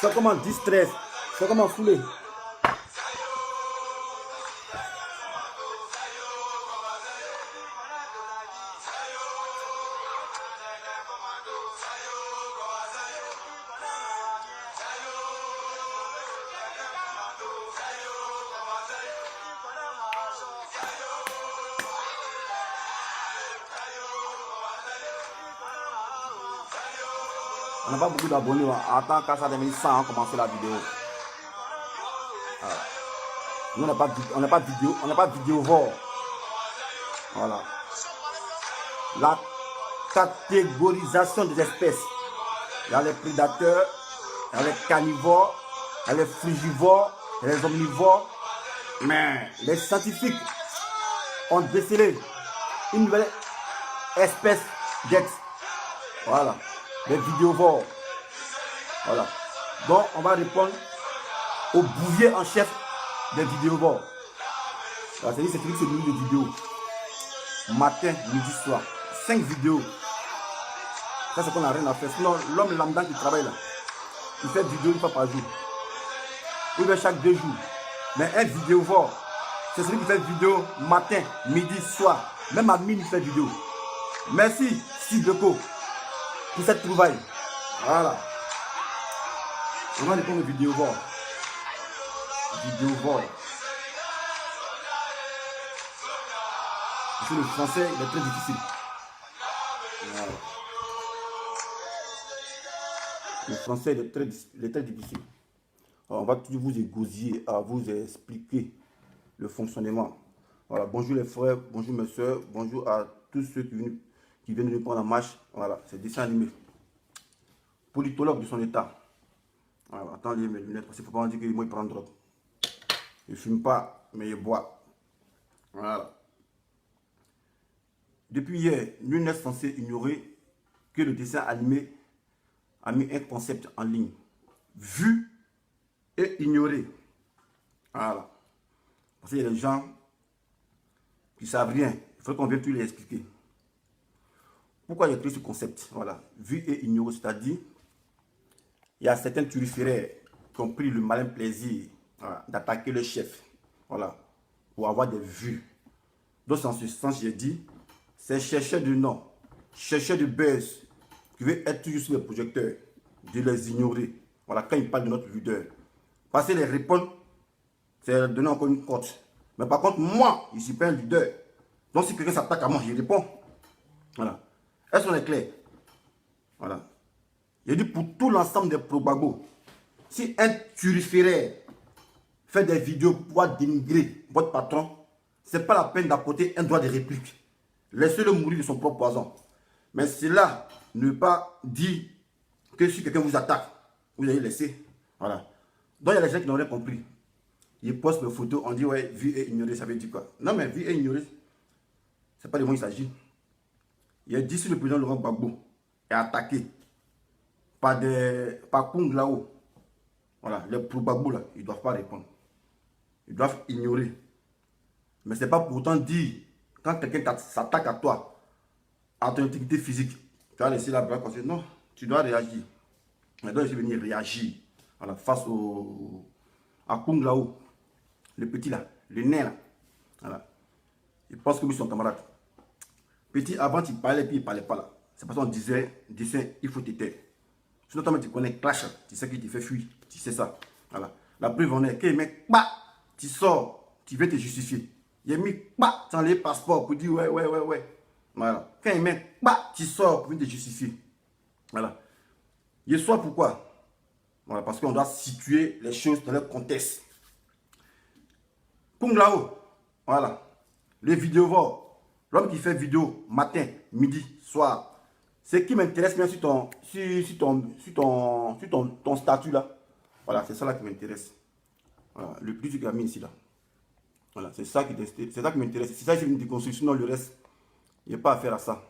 C'est comme en distress. C'est comme en foulée. On n'a pas beaucoup d'abonnés. Attends qu'à ça devienne 100, on commence la vidéo. Voilà. Nous, on n'a pas de vidéo, on n'a pas de vidéo vor. Voilà. La catégorisation des espèces. Il y a les prédateurs, il y a les carnivores, il y a les frugivores, il y a les omnivores. Mais les scientifiques ont décelé une nouvelle espèce d'être. Voilà. Les vidéovores. Voilà. Donc, on va répondre au bouvier en chef des vidéovores. C'est-à-dire, c'est celui qui se nourrit de vidéos. Matin, midi, soir. 5 vidéos. Ça, c'est qu'on n'a rien à faire. Sinon, l'homme lambda qui travaille là, il fait vidéo une fois par jour. Il fait chaque 2 jours. Mais un vidéovore, c'est celui qui fait vidéo matin, midi, soir. Même à minuit, il fait vidéo. Merci, Steve Deco, pour cette trouvaille. Voilà. On va répondre aux vidéovores. Vidéovore. Parce que le français, il est très difficile. Voilà. Le français, il est très difficile. Alors, on va toujours vous égosiller à vous expliquer le fonctionnement. Voilà. Bonjour les frères, bonjour mes soeurs, bonjour à tous ceux qui viennent de nous prendre en marche. Voilà, c'est dessin animé. Politologue de son état. Voilà, attendez mes lunettes parce qu'il ne faut pas me dire que moi il prend drogue. Il ne fume pas, mais il boit. Voilà. Depuis hier, nul n'est censé ignorer que le dessin animé a mis un concept en ligne. Vu et ignoré. Voilà. Parce qu'il y a des gens qui ne savent rien. Il faut qu'on vienne tout les expliquer. Pourquoi j'ai créé ce concept? Voilà. Vu et ignoré, c'est-à-dire, il y a certains turiféraires qui ont pris le malin plaisir, voilà, d'attaquer le chef. Voilà. Pour avoir des vues. Donc, en ce sens, j'ai dit, c'est chercheurs de nom, chercheurs de buzz, qui veulent être toujours sur les projecteurs, de les ignorer. Voilà, quand ils parlent de notre leader. Parce que les répondre, c'est leur donner encore une cote. Mais par contre, moi, je ne suis pas un leader. Donc, si quelqu'un s'attaque à moi, je réponds. Voilà. Est-ce qu'on est clair? Voilà. J'ai dit pour tout l'ensemble des probagos, si un turiféraire fait des vidéos pour pouvoir dénigrer votre patron, ce n'est pas la peine d'apporter un droit de réplique. Laissez-le mourir de son propre poison. Mais cela ne veut pas dire que si quelqu'un vous attaque, vous allez laisser. Voilà. Donc il y a des gens qui n'ont rien compris. Ils postent mes photos, on dit ouais, vu et ignoré, ça veut dire quoi? Non mais vu et ignoré, c'est pas de moi il s'agit. Il a dit si le président Laurent Gbagbo est attaqué par Kung Lao, voilà, les pro-Gbagbo là, ils ne doivent pas répondre. Ils doivent ignorer. Mais ce n'est pas pour autant dire, quand quelqu'un s'attaque à toi, à ton intégrité physique, tu vas laisser la blague parce que non, tu dois réagir. Mais donc, je vais venir réagir, voilà, face à Kung Lao, le petit là, le nain là. Voilà. Il pense que nous sommes camarades. Petit, avant, tu parlais, puis il ne parlait pas là. C'est parce qu'on disait, il faut t'éteindre. Sinon, toi, tu connais Clash, tu sais qu'il te fait fuir, tu sais ça. Voilà. La preuve en est, quand il met, bah, tu sors, tu veux te justifier. Il a mis, bah, tu enlèves le passeport pour dire, ouais. Voilà. Quand il met, bah, tu sors pour te justifier. Voilà. Et soit pourquoi? Voilà, parce qu'on doit situer les choses dans leur contexte. Kung Lao, voilà. Les vidéovores, l'homme qui fait vidéo matin, midi, soir. Ce qui m'intéresse bien sur ton statut là. Voilà, c'est ça là qui m'intéresse. Voilà, le plus tu as mis ici là. Voilà, c'est ça qui m'intéresse. C'est ça qui est une déconstruction, sinon le reste, il n'y a pas à faire à ça.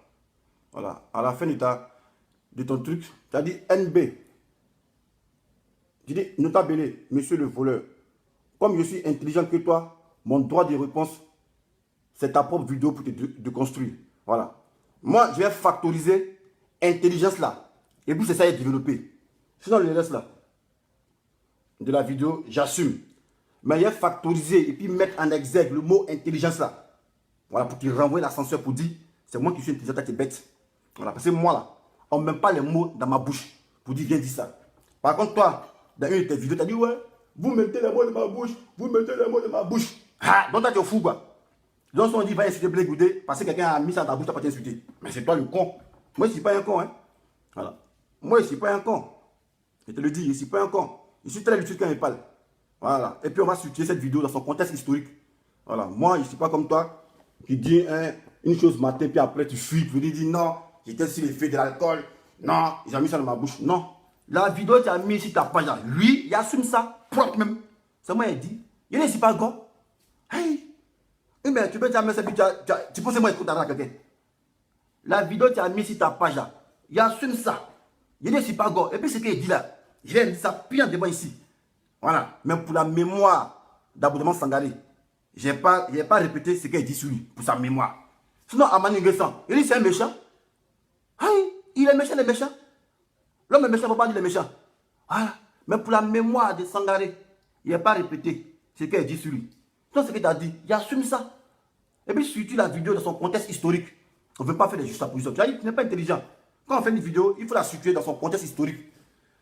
Voilà, à la fin de ton truc, tu as dit NB. Tu dis, nota bene, monsieur le voleur. Comme je suis intelligent que toi, mon droit de réponse, c'est ta propre vidéo pour te construire. Voilà. Moi, je vais factoriser intelligence là. Et puis c'est ça qui est développé. Sinon, le reste là. de la vidéo, j'assume. Mais il a factorisé et puis mettre en exergue le mot intelligence là. Voilà, pour qu'il renvoie l'ascenseur pour dire, c'est moi qui suis intelligent, toi tu es bête. Voilà, parce que moi là, on ne met pas les mots dans ma bouche pour dire, viens dire ça. Par contre, toi, dans une de tes vidéos, tu as dit, ouais, vous mettez les mots dans ma bouche, vous mettez les mots dans ma bouche. Ah, donc toi tu es fou quoi. Donc on dit, va insulter Blé Goudé, parce que quelqu'un a mis ça dans ta bouche, tu n'as pas t'insulter. Mais c'est toi le con. Moi, je ne suis pas un con, hein. Voilà. Moi, je ne suis pas un con. Je te le dis, je ne suis pas un con. Je suis très lucide quand je parle. Voilà. Et puis, on va situer cette vidéo dans son contexte historique. Voilà. Moi, je ne suis pas comme toi qui dit une chose matin, puis après, tu fuis. Tu dis non, j'étais sur l'effet de l'alcool. Non, j'ai mis ça dans ma bouche. Non. La vidéo, tu as mis sur ta page. Lui, il assume ça propre même. C'est moi, il dit. Il ne suis pas gros. Hey. Mais tu peux dire, mais tu penses que moi, écoute à quelqu'un. La vidéo, tu as mis sur ta page là. Il assume ça. Il ne suis pas gros. Et puis, ce qu'il dit là, il a dit ça pire devant ici. Voilà. Mais pour la mémoire d'Aboudaman Sangaré, je n'ai pas répété ce qu'il dit sur lui, pour sa mémoire. Sinon, Amani Nguessan, il dit c'est un méchant. Hey, il est méchant, il est méchant. L'homme est méchant, il ne faut pas dire il est méchant. Voilà. Mais pour la mémoire de Sangaré, il n'a pas répété ce qu'il dit sur lui. Donc, ce qu'il a dit, il assume ça. Et puis, surtout la vidéo dans son contexte historique. On ne veut pas faire des juxtapositions. Tu as dit, tu n'es pas intelligent. Quand on fait une vidéo, il faut la situer dans son contexte historique.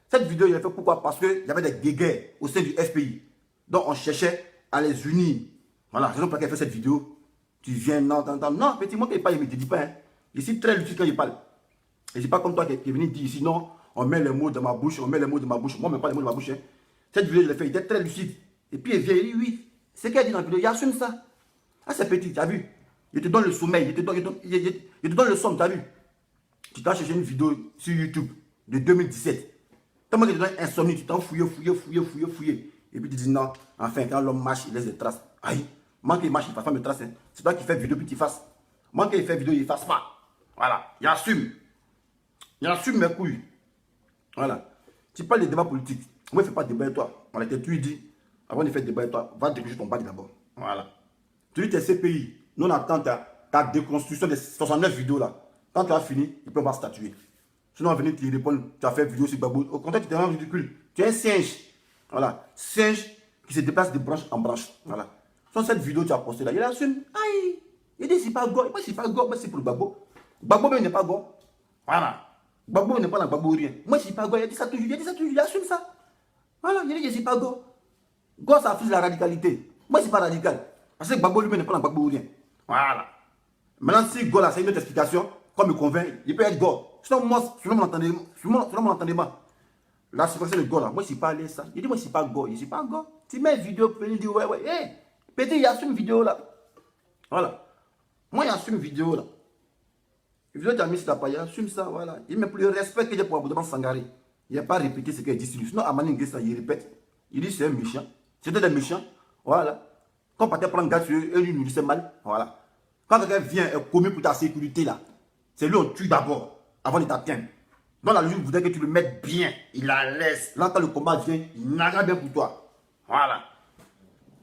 Cette vidéo, il a fait pourquoi? Parce qu'il y avait des guerres au sein du FPI. Donc, on cherchait à les unir. Voilà, raison pour laquelle il fait cette vidéo. Tu viens, non, non, petit, moi, qui ne parle, il ne me dit pas. Hein. Je suis très lucide quand il parle. Et c'est pas comme toi qui est venu dire ici, non, on met les mots dans ma bouche, on met les mots dans ma bouche. Moi, je ne mets pas les mots dans ma bouche. Hein. Cette vidéo, je l'ai fait, il était très lucide. Et puis, il vient, il dit, oui, c'est ce qu'il a dit dans la vidéo, il assume ça. Ah, c'est petit, tu as vu? Il te donne le sommeil, il te donne le somme, tu as vu? Tu t'as cherché une vidéo sur YouTube de 2017. Tellement que tu donnes insomnie, tu t'en fouillé. Et puis tu dis non, enfin, quand l'homme marche, il laisse des traces. Aïe, moi qui marche, il ne fasse pas mes traces. Hein. C'est toi qui fais vidéo, puis tu fasses. Moi qui fais vidéo, il ne fasse pas. Voilà, il assume. Il assume mes couilles. Voilà. Tu parles des débats politiques. Moi, je ne fais pas de débat avec toi. On était tu dis, avant de faire débat avec toi, va diriger ton bac d'abord. Voilà. Tu dis tes CPI. Nous, on attend ta déconstruction des 69 vidéos là. Quand tu as fini, ils peuvent pas statuer. Sinon, on va venir te répondre, tu as fait vidéo sur Babou. Au contraire, tu t'es vraiment ridicule. Tu es un singe. Voilà. Singe qui se déplace de branche en branche. Voilà. Sur cette vidéo que tu as postée là, il assume. Aïe. Il dit, c'est pas go. Moi, c'est pas go, mais c'est pour le Babou. Babou, mais il n'est pas go. Voilà. Babou n'est pas dans Babou rien. Moi, c'est pas go. Il a dit ça toujours. Il assume ça. Voilà. Il dit, je suis pas go. Go, ça affiche la radicalité. Moi, c'est pas radical. Parce que Babou lui-même n'est pas dans Babou rien. Voilà. Maintenant, si go là, c'est une autre explication. Comme me convainc, il peut être go. Sinon, moi, selon mon entendement, là, c'est le go là. Moi, je ne suis pas allé ça. Il dit, moi, je ne suis pas go. Je ne suis pas go. Tu mets une vidéo, il dit, ouais. Hey, petit, il assume une vidéo là. Voilà. Moi, il assume une vidéo là. Une vidéo, tu as mis sur ta page, il assume ça, voilà. Il met plus le respect que j'ai pour Aboudaman Sangaré. Il n'a pas répété ce qu'il dit sur lui. Sinon, Amani Nguessan, il répète. Il dit, c'est un méchant. C'était des méchants. Voilà. Quand Pathé prend garde sur eux, lui, il lui fait mal. Voilà. Quand quelqu'un vient et commet pour ta sécurité là, c'est lui on tue d'abord, avant de t'atteindre. Dans la logique, il voudrait que tu le mettes bien. Il la laisse. Là, quand le combat vient, il n'agra bien pour toi. Voilà.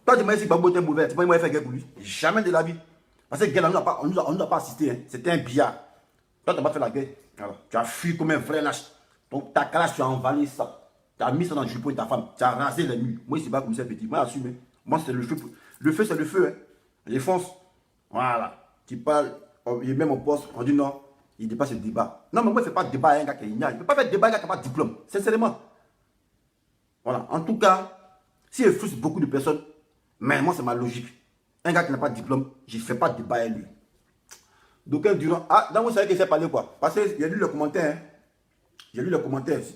Toi, tu m'as dit si Babou était mauvais, tu m'as fait guerre pour lui. Jamais de la vie. Parce que guerre, on ne nous a pas assisté. Hein. C'était un billard. Toi, tu n'as pas fait la guerre. Alors, tu as fui comme un vrai lâche. Donc, ta classe, tu as envahi ça. Tu as mis ça dans le jupon de ta femme. Tu as rasé les murs. Moi, c'est pas comme ça, petit. Moi, j'assume. Moi, c'est le feu. Le feu, c'est le feu. Hein. Je fonce. Voilà. Tu parles, il est même au poste, on dit non, il dépasse le débat. Non, mais moi, je ne fais pas de débat avec un gars qui est ignorant. Il ne peut pas faire de débat avec un gars qui n'a pas de diplôme. Sincèrement. Voilà. En tout cas, si je frustre beaucoup de personnes, mais moi, c'est ma logique. Un gars qui n'a pas de diplôme, je ne fais pas de débat avec lui. Donc, durant. Ah, donc, vous savez qu'il sait parler quoi? Parce que j'ai lu le commentaire. Hein. J'ai lu le commentaire sur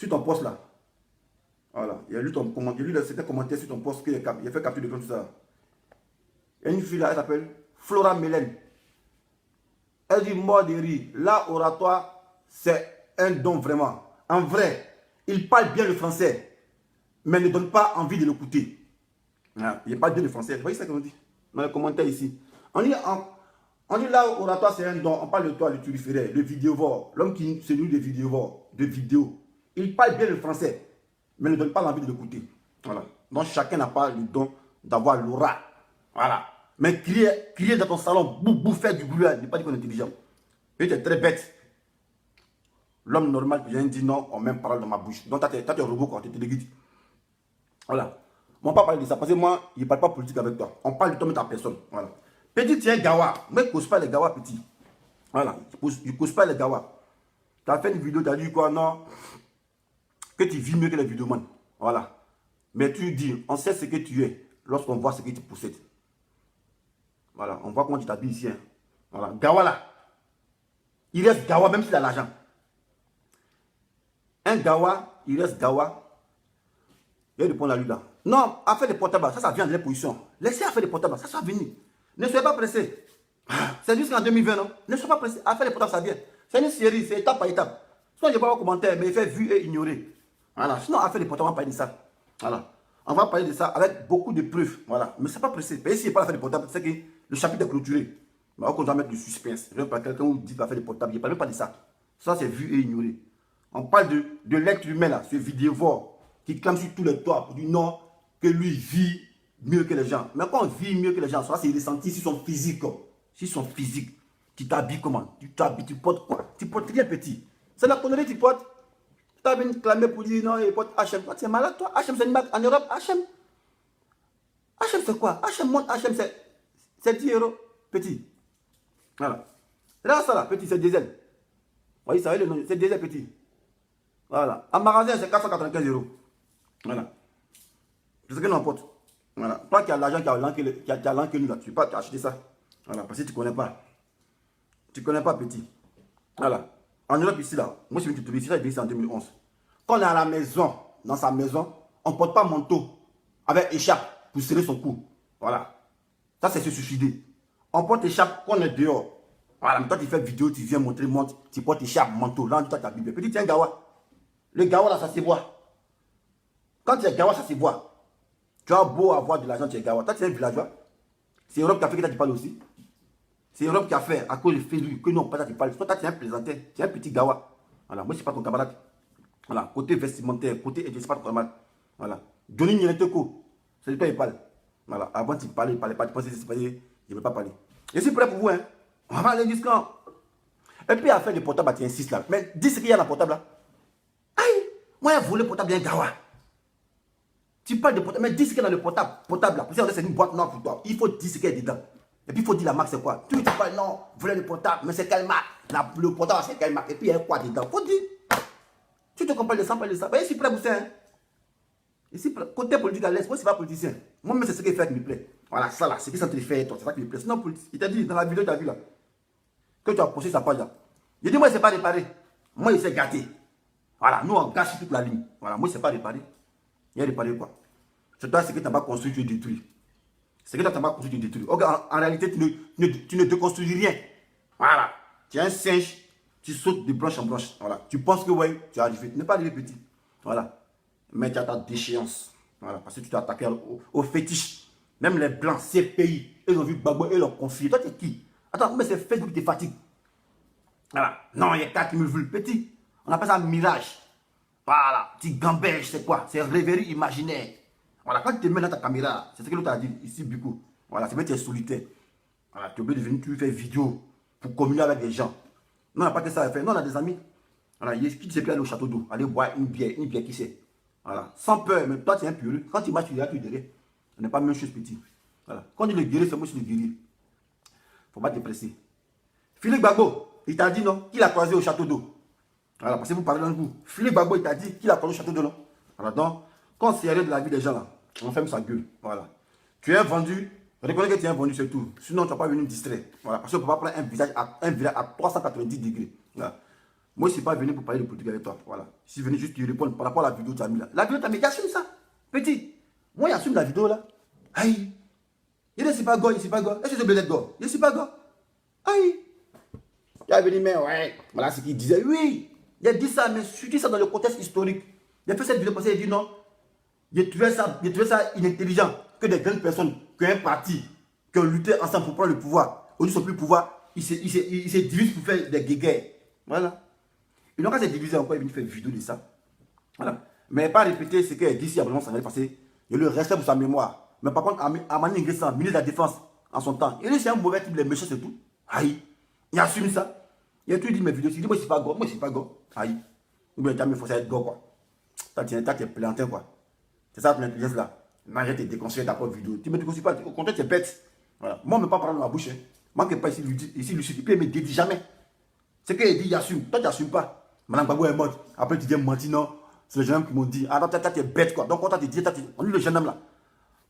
ton poste là. Voilà. J'ai lu certains commentaires sur ton poste qu'il a fait capture de tout ça. Il y a une fille là, elle s'appelle Flora Mélène. Elle dit mort de rire. Là, oratoire, c'est un don vraiment. En vrai, il parle bien le français, mais ne donne pas envie de l'écouter. Il parle bien le français. Vous voyez ça qu'on dit dans les commentaires ici. On dit là, oratoire, c'est un don. On parle de toi, le turiféraire, le vidéovore. L'homme qui se nourrit de vidéovore, de vidéos. Il parle bien le français, mais ne donne pas envie de l'écouter. Voilà. Donc, chacun n'a pas le don d'avoir l'aura. Voilà. Mais crier dans ton salon, faire du bruit, n'est pas dit qu'on est intelligent. Et tu es très bête. L'homme normal qui vient dire non, on met une parole dans ma bouche. Donc, tu es un robot quand tu te déguises. Voilà. On ne va pas parler de ça parce que moi, je ne parle pas politique avec toi. On parle de toi et ta personne. Voilà. Petit, tu es un gawa. Moi, je ne cause pas les gawa, petit. Voilà. Je ne cause pas les gawa. Tu as fait une vidéo, tu as dit quoi? Non. Que tu vis mieux que les vidéomans. Voilà. Mais tu dis, on sait ce que tu es lorsqu'on voit ce que tu possèdes. Voilà. On voit comment tu t'habilles ici. Hein. Voilà. Gawa là. Il reste gawa même s'il a l'argent. Un gawa, il reste gawa. Il répond à lui là. Non, à faire des portables, ça vient de leur position. Laissez à faire des portables, ça va venir. Ne soyez pas pressé. C'est jusqu'en 2020, non? Ne soyez pas pressé. À faire des portables, ça vient. C'est une série, c'est étape par étape. Sinon, je ne vais pas commentaire, mais il fait vu et ignorer. Voilà. Sinon, à faire des portables, on va parler de ça. Voilà. On va parler de ça avec beaucoup de preuves. Voilà. Mais c'est pas pressé. Mais si il n'y a pas à faire des portables, c'est que le chapitre est clôturé. Mais on va mettre du suspense. Je ne pas quelqu'un qui dit qu'il va faire des portables. Il ne parle même pas de ça. Ça, c'est vu et ignoré. On parle de l'être humain là, ce vidéovore qui clame sur tous les toits pour dire non, que lui vit mieux que les gens. Mais quand on vit mieux que les gens, ça c'est ressenti sur son physique. Sur son physique. Tu t'habilles comment? Tu t'habilles, tu portes quoi? Tu portes rien petit. C'est la connerie que tu portes. Tu as bien clamé pour dire non, il porte H&M. Toi, tu es malade toi. H&M c'est une marque en Europe. H&M. H&M c'est quoi? H&M monte H&M c'est 10 euros. Petit. Voilà. Là ça là, petit, c'est diesel. Vous voyez ça, c'est diesel petit. Voilà. En magasin, c'est 495 euros. Voilà. C'est ce que nous emporte. Voilà. Toi qui as l'argent, qui a l'argent que nous, là, tu ne peux pas acheter ça. Voilà. Parce que tu ne connais pas. Tu ne connais pas, petit. Voilà. En Europe, ici, là, moi, je suis venu te trouver ici, ici en 2011. Quand on est à la maison, dans sa maison, on ne porte pas manteau avec écharpe pour serrer son cou. Voilà. Ça, c'est se suicider. On porte écharpe quand on est dehors. Voilà. Mais toi, tu fais vidéo, tu viens montrer, tu portes écharpe, manteau. Là, tu as ta Bible. Petit, tiens, gawa. Le gawa là, ça se voit. Quand tu es gawa, ça se voit. Tu as beau avoir de l'argent, tu es gawa. Toi, tu es un villageois. C'est Europe qui a fait que tu parles aussi. C'est Europe qui a fait, à cause de Facebook, que nous, on parle, tu parles. Toi, tu es un plaisantin, tu es un petit gawa. Voilà, moi, je ne suis pas ton camarade. Voilà, côté vestimentaire, côté, je ne suis pas ton camarade. Voilà. Johnny Nienteko, c'est de toi, il parle. Voilà, avant, tu parlais, il ne parlait pas. Tu pensais que je ne veux pas parler. Je suis prêt pour vous, hein. On va aller jusqu'en. Et puis, à faire des portables, tu insistes là. Mais dis ce qu'il y a dans le portable là. Aïe, moi, j'ai volé le portable d'un gawa. Tu parles de portable, mais dis ce qu'il y a dans le portable là. Pour ça, c'est une boîte noire pour toi. Il faut dire ce qu'il y a dedans. Et puis il faut dire la marque c'est quoi. Tu parles non, voler le portable, mais c'est quelle marque? Le portable c'est quelle marque? Et puis il y a quoi dedans? Faut dire. Tu te compares de ça, parle de ça. Ben, ici, prêt pour ça. Hein? Ici, côté politique à l'aise, moi, c'est pas politicien. Moi-même, c'est ce qu'il fait qui me plaît. Voilà, ça là, c'est ce qui sont en train de faire, toi, c'est ça qui me plaît. Sinon, il t'a dit dans la vidéo, tu as vu là, que tu as posté sa page là. Il dit, moi, c'est pas réparé. Moi, il s'est gâté. Voilà, nous, on gâche toute la ligne. Voilà, moi, c'est pas réparé. Il a réparé quoi? C'est toi, ce que tu n'as pas construit, tu détruis. C'est que tu n'as pas construit, tu détruis. En réalité, tu ne déconstruis rien. Voilà. Tu es un singe, tu sautes de branche en branche. Voilà. Tu penses que ouais, tu as arrivé. Tu n'es pas arrivé petit. Voilà. Mais tu as ta déchéance. Voilà. Parce que tu t'es attaqué au fétiche. Même les blancs, ces pays, ils ont vu Gbagbo et leur confié. Toi, tu es qui? Attends, mais c'est Facebook qui te fatigue. Voilà. Non, il y a quatre qui me veulent. Petit. On appelle ça mirage. Voilà. Tu gamberges, c'est quoi? C'est rêverie imaginaire. Voilà, quand tu te mets dans ta caméra, c'est ce que l'autre a dit ici, beaucoup. Voilà, c'est même tu es solitaire. Voilà, tu es obligé de venir, tu fais vidéo pour communier avec des gens. Non, on n'a pas que ça à faire. Non, on a des amis. Voilà, qui ne sait plus aller au château d'eau, aller boire une bière qui sait. Voilà, sans peur, mais toi tu es un pureux. Quand tu marches, tu dirais. Ce n'est pas la même chose, petit. Voilà, quand il est guéri, c'est moi qui le guéri. Il ne faut pas te presser. Philippe Gbagbo, il t'a dit non, qu'il a croisé au château d'eau. Voilà, parce que vous parlez d'un coup. Philippe Gbagbo, il t'a dit qu'il a croisé au château d'eau, non. Voilà, donc, quand c'est de la vie des gens là, on ferme sa gueule. Voilà. Tu es vendu, reconnais que tu es vendu, c'est tout. Sinon, tu ne vas pas venir me distraire. Voilà. Parce qu'on ne peut pas prendre un visage à 390 degrés. Voilà. Moi, je ne suis pas venu pour parler de politique avec toi. Voilà. Je suis venu juste te répondre par rapport à la vidéo que tu as mis là. La vidéo, tu as mis, j'assume ça. Petit. Moi, j'assume la vidéo là. Aïe. Il ne suis pas go, il ne suis pas go. Est-ce que c'est blé go? Il ne suis pas go. Aïe. Il a venu, mais ouais. Voilà ce qu'il disait. Oui. Il a dit ça, mais je dis ça dans le contexte historique. Il a fait cette vidéo parce qu'il a dit non. J'ai trouvé ça inintelligent que des grandes personnes, qu'un parti, qui ont lutté ensemble pour prendre le pouvoir, aujourd'hui ils sont plus le pouvoir, ils se divisent pour faire des guerres. Voilà. Ils n'ont qu'à se diviser encore, ils viennent faire une vidéo de ça. Voilà. Mais pas répéter ce qu'elle dit ici à vraiment ça va passer. Il le respect pour sa mémoire. Mais par contre, Amani Nguessan, ministre de la Défense, en son temps, il est un mauvais type, les méchants, c'est tout. Aïe. Il assume ça. Il a tout dit mes vidéos. Il dit, moi je suis pas go, moi je suis pas go. Aïe. Ou bien, tu as mis, il faut ça être go, quoi. T'as planté, quoi. C'est ça ton intelligence là. Arrête de déconstruire ta propre vidéo. Tu ne me déconstruis pas, au contraire, tu es bête. Voilà. Moi, je ne me pas parler dans ma bouche. Hein. Moi, je ne pas ici, Lucie, et puis il ne me dédie jamais. C'est qu'il dit, il assume. Toi, tu n'assumes pas. Madame Babou est morte. Après, tu viens mentir, non. C'est les jeunes hommes qui m'ont dit, ah non, toi, tu es bête, quoi. Donc, quand tu te dit, on dit le jeune homme là.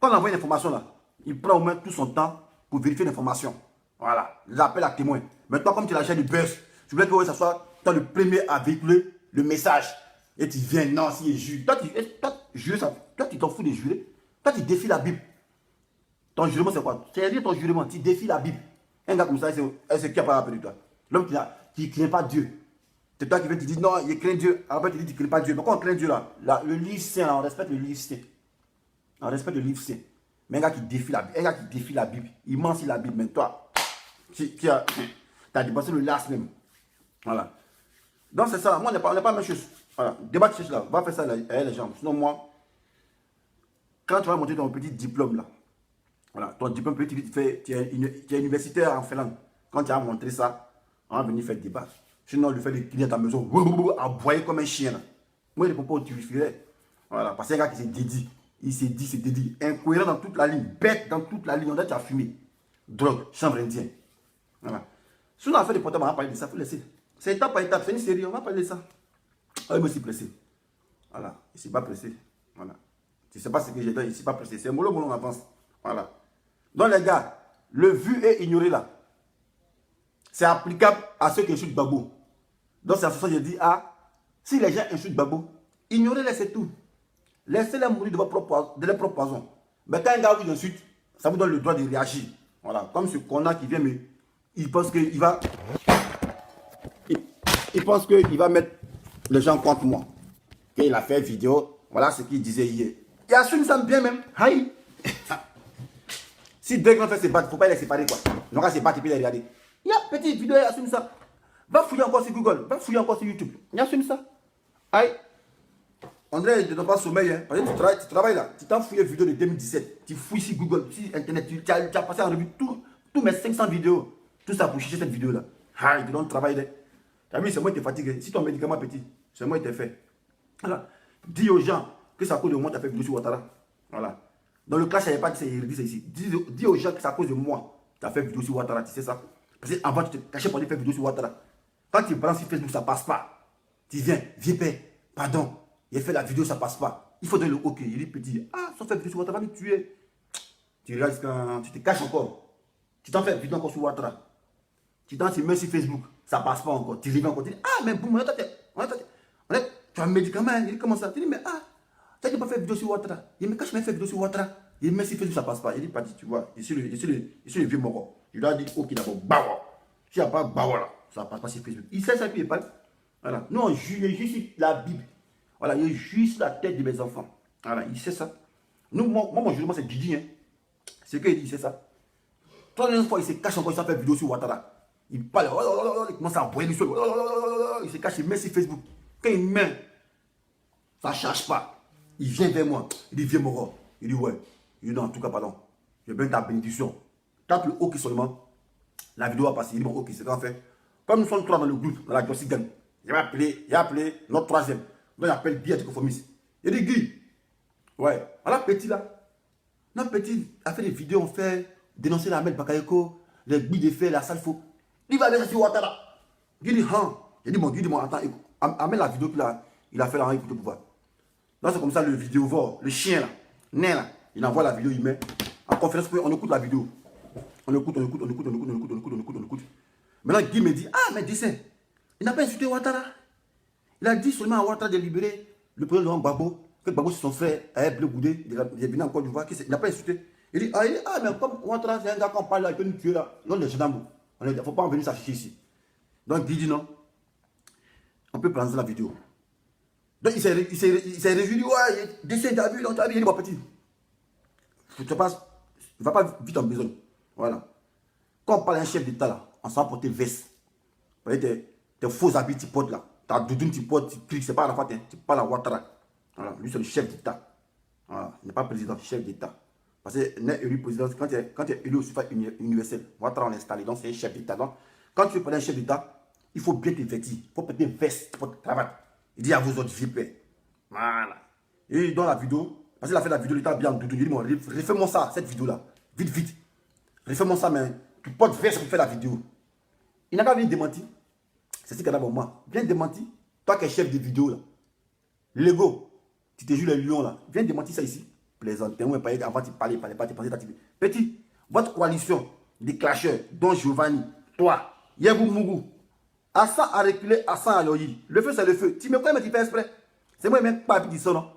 Quand on envoie une information là, il prend au moins tout son temps pour vérifier l'information. Voilà. L'appel à témoin. Mais toi, comme tu es la chaîne du buzz, tu voulais que ça soit toi le premier à véhiculer le message. Et tu viens, non, si il jure. Toi, tu t'en fous de jurer. Toi, tu défies la Bible. Ton jurement, c'est quoi? C'est ton jurement. Tu défies la Bible. Un gars comme ça, c'est qui n'a pas rappelé de toi. L'homme qui ne craint pas Dieu. C'est toi qui viens te dire, non, il craint Dieu. Après, tu dis, tu ne crains pas Dieu. Mais quand on craint Dieu, là, le livre saint, là, on respecte le livre saint. On respecte le livre saint. Mais un gars qui défie la Bible, il ment sur la Bible. Mais toi, tu as dépensé le last même. Voilà. Donc, c'est ça. Moi, on n'est pas la même chose. Voilà. Débat de chose là. Va faire ça avec les gens. Sinon, moi, quand tu vas monter ton petit diplôme là, voilà, ton diplôme petit vite fait, tu es universitaire en Finlande. Quand tu as montré ça, on va venir faire le débat. Sinon, le fait de crier à ta maison, aboyer comme un chien. Là. Moi, je ne peux pas utiliser. Voilà, parce que c'est un gars qui s'est dédié. Il s'est dit, incohérent dans toute la ligne, bête dans toute la ligne. On a déjà fumé. Drogue, chanvre indien. Voilà. Si on a fait des portables, on va parler de ça, il faut laisser. C'est étape par étape, c'est une série, on va parler de ça. Ah, il me suis pressé. Voilà, il ne s'est pas pressé. Voilà. Tu ne sais pas ce que j'ai dit, il ne s'est pas pressé. C'est mollo, on avance. Voilà. Donc les gars, le vu et ignoré là, c'est applicable à ceux qui insultent Gbagbo. Donc c'est à ce que je dis, ah, si les gens insultent Gbagbo, ignorez-les, c'est tout. Laissez-les mourir de leur propre poison. Mais quand un gars vous insulte, ça vous donne le droit de réagir. Voilà, comme ce connard qui vient, mais il pense qu'il va... Il pense qu'il va mettre les gens contre moi. Qu'il a fait vidéo, voilà ce qu'il disait hier. Il assume ça bien même. Aïe. Si deux grands frères se battent, il ne faut pas les séparer quoi. Ils n'ont qu'à se battre et puis les regarder. Il y a petite vidéo, il assume ça. Va fouiller encore sur Google, va fouiller encore sur YouTube. Il assume ça. Aïe. André, tu n'as pas sommeil, hein. Parce que tu travailles là. Tu t'en fouilles vidéo de 2017. Tu fouilles sur Google, sur Internet. Tu as passé en revue tous mes 500 vidéos. Tout ça pour chercher cette vidéo là. Aïe, tu donnes travail là. Tu as vu, c'est moi qui t'es fatigué. Si ton médicament est petit, c'est moi qui t'ai fait. Voilà. Dis aux gens que c'est à cause de moi que tu as fait vidéo sur Ouattara. Voilà. Dans le clash, il n'y avait pas dit c'est ici. Dis aux gens que c'est à cause de moi que tu as fait vidéo sur Ouattara. Tu sais ça? Parce qu'avant, tu te cachais pour aller faire vidéo sur Ouattara. Quand tu prends sur Facebook, ça ne passe pas. Tu viens, pardon. Il a fait la vidéo, ça ne passe pas. Il faut donner le OK. Il dit petit, ah, sans faire vidéo sur Ouattara, va me tuer. Tu regardes quand tu te caches encore. Tu t'en fais vidéo encore sur Ouattara. Tu t'en mets sur Facebook, ça ne passe pas encore. Tu reviens encore, tu dis, ah, mais boum, tu as un médicament, il dit comment ça? Tu dis, mais ah, tu n'as pas fait vidéo sur Ouattara. Il dit, mais quand je m'ai fait vidéo sur Ouattara, il met sur Facebook, ça ne passe pas. Il dit, pas dit, tu vois, je suis le vieux moro. Je dois dire, OK, d'abord, bawa. S'il n'y a pas bawa là, ça ne passe pas sur Facebook. Il sait ça, puis il parle. Voilà. Nous, on juge juste la Bible. Voilà, il juge la tête de mes enfants. Voilà, il sait ça. Nous, moi mon jugement, c'est Didi. Hein. C'est qu'il dit, c'est ça. Troisième fois, il se cache encore, il s'en fait vidéo sur Ouattara. Il parle, il commence à envoyer du sol. Il se cache, il met sur Facebook. Quand il met, ça ne charge pas. Il vient vers moi. Il dit, viens, Moro. Il dit, ouais. Il dit, non, en tout cas, pardon. J'ai besoin de ta bénédiction. Tape le OK seulement. La vidéo va passer. Il dit, bon, OK, c'est qu'en fait. Comme nous sommes trois dans le groupe, dans la Jossi Gang, il a appelé notre troisième. Donc, il appelle Guy Atikofomis. Il dit, Guy, ouais, voilà, petit là. Notre petit a fait des vidéos, on fait dénoncer la Mel Bakayoko, les billes de fer, la salle faux. Il va aller sur Ouattara. Guy dit, hein. Il dit, bon, Guy dit, bon, attends, amène la vidéo qu'il a fait là, écoute le pouvoir. Donc, c'est comme ça, le vidéo le chien là, né là, il envoie la vidéo, il met en conférence, on écoute la vidéo. On écoute. Maintenant, Guy me dit, ah, mais dessin, il n'a pas insulté Ouattara. Il a dit seulement à Ouattara de libérer le président Gbagbo, que Gbagbo c'est son frère, Bleu Goudé, il est venu en Côte d'Ivoire, il n'a pas insulté. Il dit, mais comme Ouattara, c'est un gars qu'on parle là, il peut nous tuer là. Non, les gendarmes, il ne faut pas en venir s'afficher ici. Donc, Guy dit non, on peut prendre la vidéo. Donc, il s'est réjoui, ouais, dessin, t'as vu, il dit, bon, petit, il ne va pas vite en besogne. Voilà. Quand on parle d'un chef d'État là, on s'en porte veste. Vous voyez, tes faux habits, tu portes là. Ta doudoune, tu portes, tu cliques, c'est pas à la fois, tu parles à Ouattara. Voilà. Lui, c'est le chef d'État. Voilà. Il n'est pas président, chef d'État. Parce que n'est élu président, quand tu es élu au suffrage universel, Ouattara, on est installé, donc c'est un chef d'État. Donc, quand tu parles d'un chef d'État, il faut bien te vêtir. Il faut porter veste, porter cravate. Il dit à vos autres, j'y paie. Voilà. Et dans la vidéo, Parce qu'il a fait la vidéo, il était bien en doudou. Il dit, bon, refais-moi ça, cette vidéo-là. Vite, vite. Refais-moi ça, mais tu portes veste pour faire la vidéo. Il n'a pas bien démenti. C'est ce qu'il a pour moi. Viens démenti. Toi qui es chef de vidéo, là. Lego, tu te joues les lions, là. Viens démentir ça ici. Plaisantin, avant de parler, pas de penser. Petit, votre coalition des clasheurs, dont Giovanni, toi, Yabou Mougou, Hassan a reculé, Hassan a loyi. Le feu, c'est le feu. Tu me connais, mais tu fais exprès. C'est moi même pas qui dit ça, non?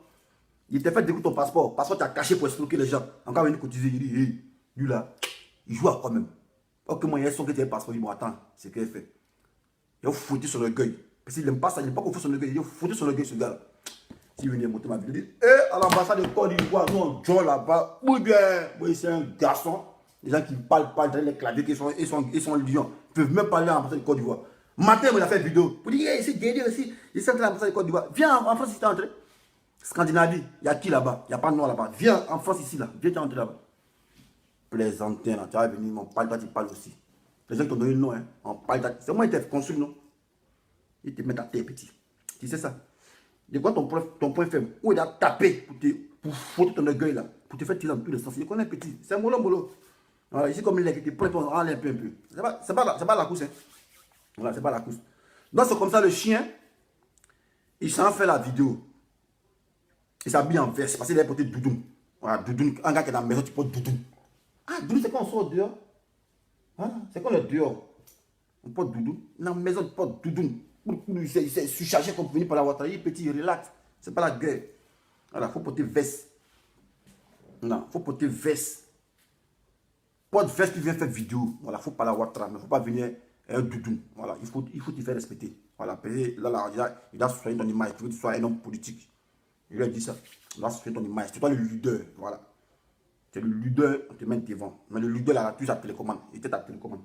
Il t'a fait découvrir ton passeport. Passeport, tu as caché pour escroquer les gens. Encore venu cotiser, il dit, hey, lui là, il joue à quoi même? Ok, moi, il y a son que tu as un passeport, il dit, bon, attends, c'est ce qu'il a fait. Il a foutu sur l'orgueil. Parce qu'il n'aime pas ça, il n'aime pas qu'on fout son orgueil. Il a foutu sur l'orgueil, ce gars-là. S'il venait monter ma vidéo, il dit, à l'ambassade de Côte d'Ivoire, nous on joue là-bas. Oui, bien, oui, c'est un garçon. Les gens qui parlent pas dans les claviers, ils sont lions. Ils peuvent même parler à l'ambassade de Côte d'Ivoire. Matin, il a fait une vidéo. Pour dire, hey, c'est guéri aussi. Il est entré à l'ambassade de Côte d'Ivoire. Viens en France, si tu es entré. Scandinavie, il y a qui là-bas? Il n'y a pas de noir là-bas. Viens en France ici, là. Viens, tu es entré là-bas. Plaisantin, là. Tu vas venir, on parle, toi, tu parles aussi. Les gens qui t'ont donné le nom, hein. On parle, c'est moi qui t'ai construit, non? Ils te mettent à terre, petit. Tu sais ça? De quoi ton point faible, où il a tapé pour foutre ton orgueil là, pour te faire tirer dans tous les sens. Il connaît petit, c'est un mollo. Voilà, ici comme il est, il prend ton enlève un peu. C'est pas la course, hein. Voilà, c'est pas la course. Donc c'est comme ça, le chien, il s'en fait la vidéo. Il s'habille en veste, parce qu'il a porté doudoune. Voilà, doudoune, un gars qui est dans la maison, tu portes doudoune. Ah, doudoune, c'est quand on sort dehors. Voilà, c'est quand on est dehors. On porte doudoune. Dans la maison, tu portes doudoune. Il s'est surchargé comme pour venir par la voiture. Il est petit, il relaxe. C'est pas la guerre. Voilà, il faut porter veste. Non, il faut porter veste. Porte veste qui vient faire vidéo. Voilà, il ne faut pas la voiture. Mais il ne faut pas venir un doudou. Voilà, il faut te faire respecter. Voilà, là, il doit soigner ton image. Tu veux que tu sois un homme politique. Il lui a dit ça. Il doit soigner ton image. C'est toi le leader. Voilà. C'est le leader, on te met devant. Mais le leader, là, tu as ta télécommande. Il était ta télécommande.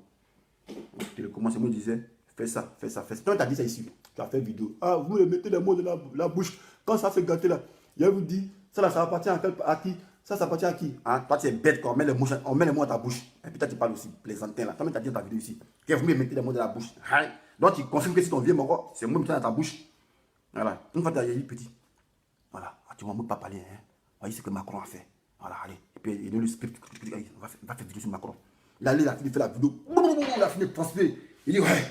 Télécommande, c'est moi qui disais. Fais ça, fais ça, fais ça. Toi, tu as dit ça ici. Tu as fait vidéo. Ah, vous me mettez les mots de la bouche. Quand ça fait gâter là, il vous dit, ça là, ça appartient à qui? Ça appartient à qui? Hein? Toi, tu es bête quand on met les mots dans ta bouche. Et puis toi, tu parles aussi plaisantin là. Toi, tu as dit dans ta vidéo ici. Que vous me mettez les mots de la bouche. Hein? Donc, tu confirmes que si ton vieux mort, c'est moi qui dans ta bouche. Voilà. Une fois, tu as dit petit. Voilà. Tu ne vas pas parler. Hein? Voyez ce que Macron a fait. Voilà, allez. Et puis, il donne le script. On va faire vidéo sur Macron. Il a allé, il a fini de faire la vidéo. Il a fini de transpirer. Il dit, ouais.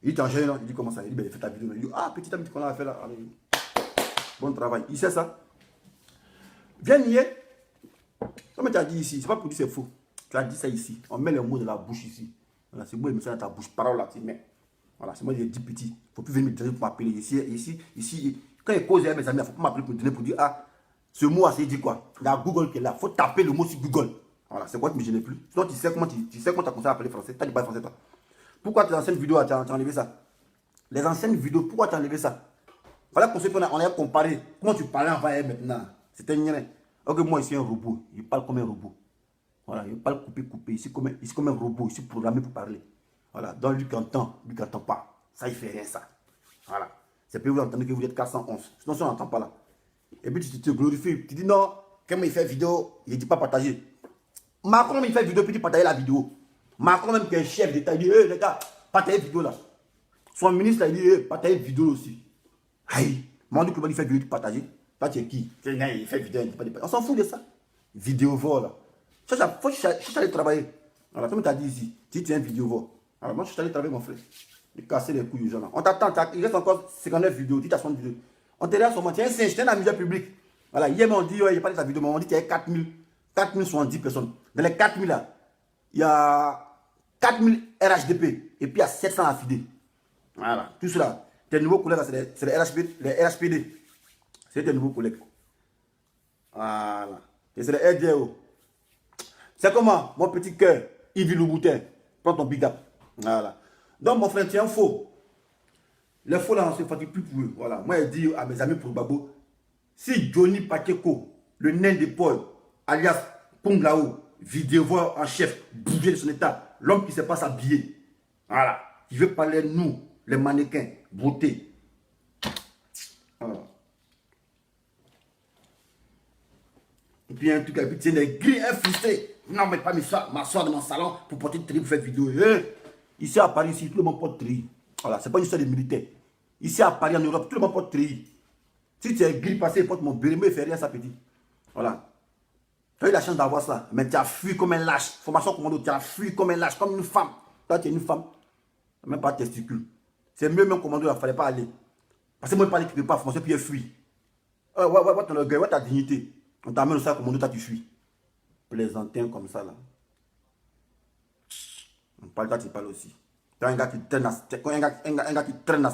Il t'enchaîne, il dit comment ça? Il dit, ben, fais ta vidéo. Il dit, ah, petit ami, qu'on a fait là. Allez. Bon travail. Il sait ça. Viens nier. Comme tu as dit ici, c'est pas pour dire c'est faux. Tu as dit ça ici. On met les mots de la bouche ici. Voilà, c'est moi qui me fais dans ta bouche. Parole là, tu mets. Voilà, c'est moi qui ai dit petit. Il ne faut plus venir me donner pour m'appeler. Ici, quand il cause avec mes amis, il ne faut pas m'appeler pour me donner pour dire, ah, ce mot, ça dit quoi? Il y a Google qui est là. Il faut taper le mot sur Google. Voilà, c'est quoi qui ne me gêne plus. Sinon, tu sais comment tu as commencé à appeler français. Tu as dit pas français, toi. Pourquoi tes anciennes vidéos, tu as enlevé ça? Les anciennes vidéos, pourquoi tu as enlevé ça? Voilà qu'on a comparé. Comment tu parlais avant et maintenant? C'était une. Ok, moi, ici, un robot. Il parle comme un robot. Voilà, il parle coupé. Ici, comme un robot. Ici, programmé pour parler. Voilà, donc lui qui entend pas. Ça, il fait rien, ça. Voilà. C'est pour vous entendre que vous êtes 411. Sinon, ça, on n'entend pas là. Et puis, tu te glorifies. Tu dis non, quand il fait vidéo, il ne dit pas partager. Macron, il fait vidéo, puis il partage la vidéo. Macron, même qui est chef d'État, il dit, hey, les gars, partagez vidéo là. Son ministre, là, il dit, hey, partagez vidéo aussi. Aïe, Mandou Koulibaly fait vidéo, tu partages. Toi, tu es qui? Il fait vidéo, il dit pas de partager. On s'en fout de ça. Vidéo vol là. Il faut chercher à aller travailler. Voilà, comme tu as dit ici, tu es un vidéo vol. Alors, moi, je suis allé travailler, mon frère. De casser les couilles aux gens là. On t'attend, il reste encore 59 vidéos, tu as 60 vidéos. On te dit à son moment, tu es un singe, tu es dans la média publique. Voilà, hier, on dit, ouais, il n'y a pas de ta vidéo, mais on dit qu'il y a 4070 personnes. Dans les 4000 là, il y a 4000 RHDP et puis il y a 700 affidés. Voilà, tout cela. Tes nouveaux collègues, c'est les RHPD. C'est tes nouveaux collègues. Voilà. Et c'est les RDO. C'est comment, mon petit cœur, Yves Louboutin. Prends ton big up. Voilà. Donc, mon frère, tu es un faux. Les faux là, on ne se fatigue plus pour eux. Voilà. Moi, je dis à mes amis pour Babo, si Johnny Pacheco, le nain de Paul, alias Ponglao, vidéo en chef, bouger de son état, l'homme qui ne sait pas s'habiller. Voilà. Qui veut parler de nous, les mannequins, beauté. Voilà. Et puis, un truc, et puis, tu es gris, frustré. Non, mais pas m'asseoir dans mon salon pour porter une tri pour faire vidéo. Ici à Paris, ici, tout le monde porte tri. Voilà, c'est pas une histoire de militaire. Ici à Paris, en Europe, tout le monde porte tri. Si tu es gris passé, porte mon béret, mais il fait rien, ça petit. Voilà. Tu as eu la chance d'avoir ça, mais tu as fui comme un lâche. Formation commando, tu as fui comme un lâche, comme une femme. Toi, tu es une femme, même pas de testicules. C'est mieux même commando, il ne fallait pas aller. Parce que moi, je parlais, tu ne peux pas, formation, puis il fuit. Ouais, ton orgueil, ouais, ta dignité. On t'amène au ça commando, toi, tu fuis. Plaisantin comme ça, là. On parle, toi, tu parles aussi. Tu as un gars qui traîne, un gars qui traîne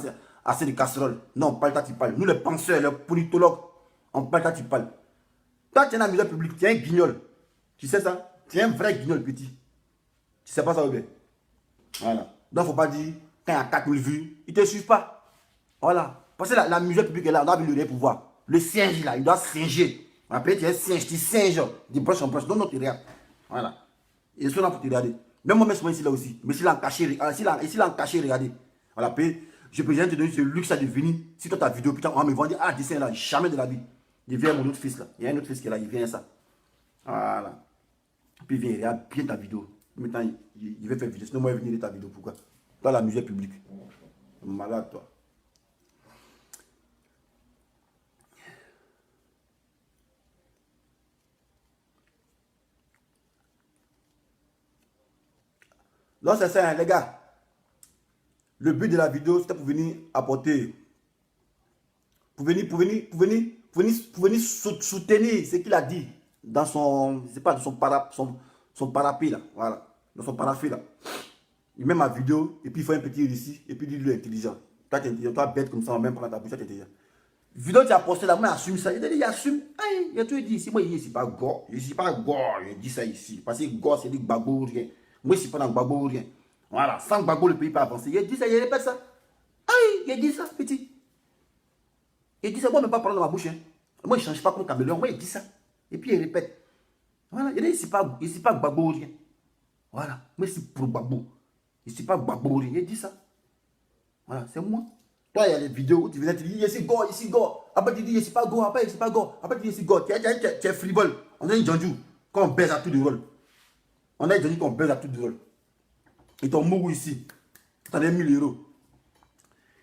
assez de casseroles. Non, on parle, toi, tu parles. Nous, les penseurs, les politologues, on parle, toi, tu parles. Toi, tu es dans la misère publique, tu es un guignol. Tu sais ça? Tu es un vrai guignol petit. Tu sais pas ça ou bien? Voilà. Donc, il ne faut pas dire, quand il y a 4000 vues, ils ne te suivent pas. Voilà. Parce que la musée publique est là, on a vu le pouvoir. Le singe là, il doit singer. Après, tu es un singe, tu singes de broche en broche. Non, non, tu regardes. Voilà. Ils sont là pour te regarder. Même moi, je ici là aussi. Mais s'il a en caché, s'il a en caché, regardez. Voilà. Puis, je peux jamais te donner ce luxe de venir. Si toi, ta vidéo, putain, on va me vendre, ah, dessin là, jamais de la vie. Il vient mon autre fils là. Il y a un autre fils qui est là, il vient ça. Voilà. Puis il vient, il regarde bien ta vidéo. Maintenant, il veut faire vidéo. Sinon, moi, il va venir de ta vidéo. Pourquoi? Dans la musée publique. Malade, toi. Donc, c'est ça, hein, les gars. Le but de la vidéo, c'était pour venir apporter, pour venir soutenir ce qu'il a dit dans son, je sais pas, dans son parapluie là. Voilà. Dans son parapluie là. Il met ma vidéo et puis il fait un petit récit et puis il dit lui est intelligent. Toi, tu es intelligent, toi, bête comme ça, on même pas ta bouche, tu es intelligent. Vidéo, tu as posté là, moi, assume ça. Il a assume. Il a tout dit ici. Moi, je ne suis pas gore. Je ne suis pas gore. Je dis ça ici. Parce que gore, c'est du gbagbo ou rien. Moi, je ne suis pas dans gbagbo ou rien. Voilà. Sans gbagbo, le pays peut avancer. Il dit ça, il répète ça. Il dit ça, petit. Il dit ça, moi, je ne vais pas parler dans ma bouche. Hein. Moi, je ne change pas comme caméléon. Moi, il dit ça. Et puis, il répète. Voilà. Il dit, je ne suis pas gbagbo ou rien. Voilà. Moi, je suis pour gbagbo. Je ne suis pas gbagbo ou rien. Il dit ça. Voilà, c'est moi. Toi, il y a des vidéos où tu viens te dire, je suis go, je suis go. Après, tu dis, je suis pas go. Après, je suis pas go. Après, tu dis, je suis go. Tu es frivole. On a une Janju. Quand on baise à tout de rôle. On a une Janju qu'on baise à tout de rôle. Et ton mougou ici. Tu as des 1000 €.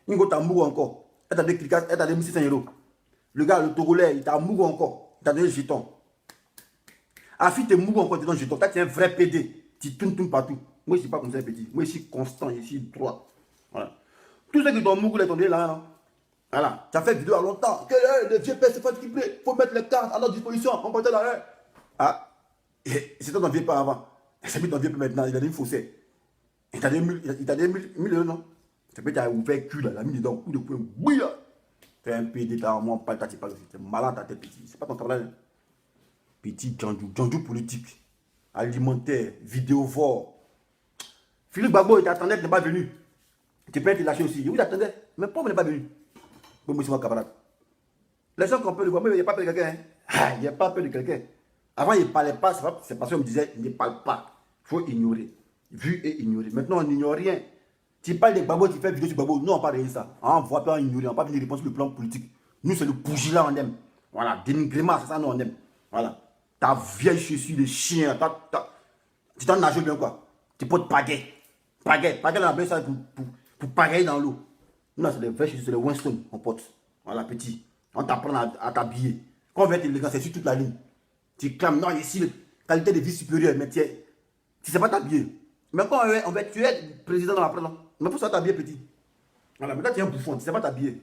Il t'a mougou encore. Elle t'a des cliquages, elle t'a des 1600 €. Le gars, le Togolais, il t'a mougou encore. Il t'a donné le jeton. Afi, t'es mougou encore, tu donnes le jeton. Toi, tu es un vrai PD. Tu tournes partout. Moi, je ne suis pas comme ça, petit. Moi, je suis constant, je suis droit. Voilà. Tous ceux qui t'ont mougou, les tombés là, non? Voilà. Tu as fait vidéo à longtemps. Que le vieux père, c'est fatigué. Il faut mettre les cartes à notre disposition. On peut là. Ah. C'est ton vieux père avant. C'est mis ton vieux père maintenant. Il a dit fausset. Il t'a donné 1000 €, non? C'est peut-être qu'il a ouvert cul là. Il a mis dedans. Coup de poing. Bouilla. T'es un PD, t'as moi, pas le pas. T'es malade ta tête, petit. C'est pas ton travail. Petit Djandjou politique. Alimentaire. Vidéovore. Philippe Gbagbo, il t'attendait, il n'est pas venu. Tu peux être lâché aussi. Oui, j'attendais. Mais pourquoi il n'est pas venu? Moi, c'est mon camarade. Les gens qui ont peur de voir, mais il n'y a pas peur de quelqu'un. Il n'y a pas peur de quelqu'un. Avant, il ne parlait pas. C'est parce qu'on me disait, il ne parle pas. Il faut ignorer. Vu et ignorer. Maintenant, on n'ignore rien. Tu parles de Gbagbo, tu fais vidéo sur Gbagbo. Nous, on parle de ça. On ne voit pas ignorer. On ne va pas venir répondre sur le plan politique. Nous, c'est le bougie-là, on aime. Voilà. Dénigrement, c'est ça, nous, on aime. Voilà. Ta vieille chaussure de chien. Tu t'en nages bien, quoi. Tu portes pagaie. Pagaie, on appelle ça pour pagailler dans l'eau. Nous, c'est les vrais chaussures, c'est les Winston, on porte. Voilà, petit. On t'apprend à t'habiller. Quand on veut être élégant, c'est sur toute la ligne. Tu clames, non, ici, qualité de vie supérieure, mais tu ne sais pas t'habiller. Mais quand on veut, tu es président dans la presse, mais pour ça t'habiller, petit. Voilà, mais là, tu es un bouffon, tu ne sais pas t'habiller.